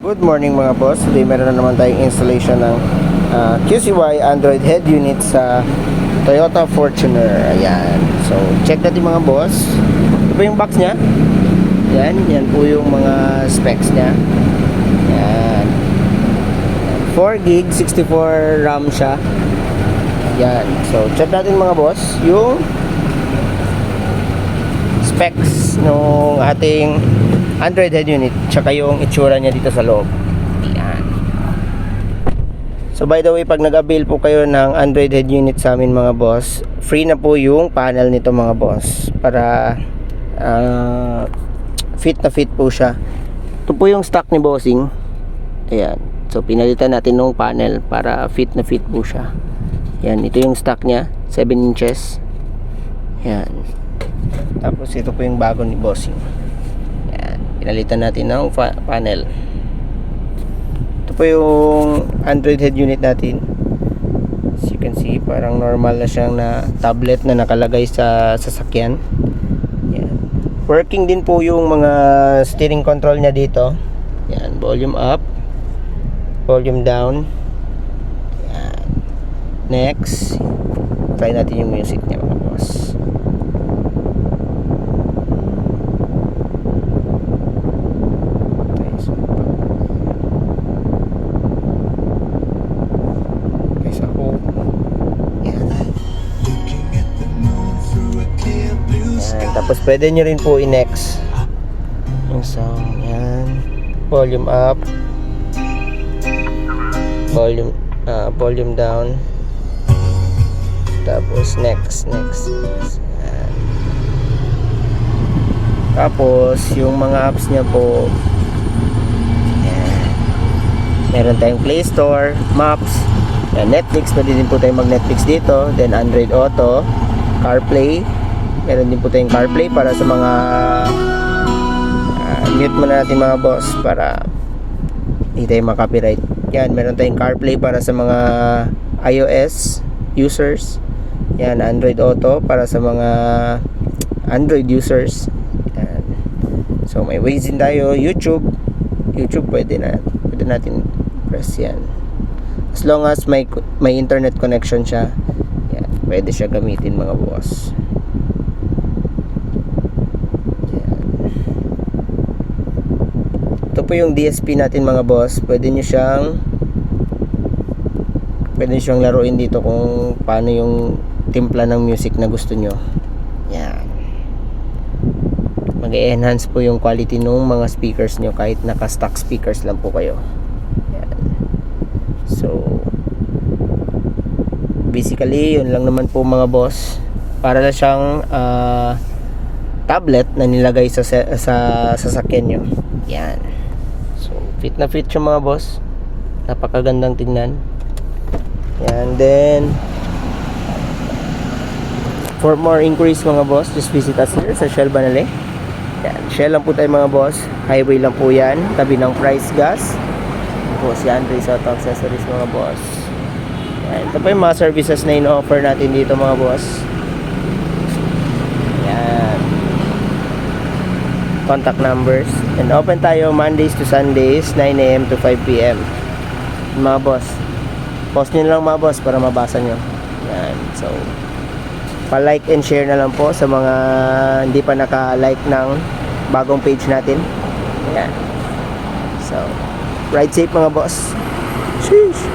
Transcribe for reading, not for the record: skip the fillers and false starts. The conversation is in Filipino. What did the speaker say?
Good morning mga boss. Today meron na naman tayong installation ng QCY Android head unit sa Toyota Fortuner. Ayan. So, check natin mga boss. Ito po yung box niya. Yan po yung mga specs niya. Yan. 4 gig, 64 RAM siya. Yan. So, check natin mga boss yung specs ng ating Android head unit, tsaka yung itsura niya dito sa loob. Ayan. So by the way, pag nag-avail po kayo ng Android head unit sa amin mga boss, free na po yung panel nito mga boss, para fit na fit po siya. Ito po yung stock ni bossing. Ayan. So pinalitan natin ng panel para fit na fit po siya. Ayan, ito yung stock niya, 7 inches. Ayan. Tapos ito po yung bago ni bossing. Pinalitan natin ng panel. Ito po yung Android head unit natin. As you can see, parang normal na siyang na tablet na nakalagay sa sasakyan. Yan. Working din po yung mga steering control niya dito. Yan, volume up, volume down. Yan. Next, try natin yung music niya mga boss. Tapos pwede nyo rin po i-next yung sound. Yan. Volume up, volume down. Tapos next. Yan. Tapos yung mga apps nya po, yan. Meron tayong Play Store, Maps, yan, Netflix. Pwede din po tayong mag-Netflix dito. Then Android Auto, CarPlay. Meron din po tayong CarPlay para sa mga mute muna natin mga boss para hindi tayo makopyright. Yan, meron tayong CarPlay para sa mga iOS users. Yan, Android Auto para sa mga Android users. Yan. So may Waze din tayo, YouTube pwede natin press yan. As long as may internet connection siya, yan, pwede siya gamitin mga boss. Ito po yung DSP natin mga boss. Pwede nyo siyang laruin dito kung paano yung timpla ng music na gusto nyo. Yan. Mag-enhance po yung quality ng mga speakers nyo kahit naka-stock speakers lang po kayo. Yan. So basically yun lang naman po mga boss. Para na siyang tablet na nilagay sa sasakyan nyo. Yan. So, fit na fit siya mga boss. Napakagandang tingnan. Yan. Then, for more inquiries mga boss, just visit us here sa Shell Banale. Yan. Shell lang po tayo mga boss. Highway lang po yan. Tabi ng Price Gas. Po si Andres Auto Accessories mga boss. Yan. Ito pa yung mga services na ino-offer natin dito mga boss. Yan. Contact numbers, and open tayo Mondays to Sundays 9 AM to 5 PM mga boss. Post nyo lang mga boss para mabasa nyo. Yan. So pa-like and share na lang po sa mga hindi pa naka-like ng bagong page natin. Yan. So ride safe mga boss. Sheesh.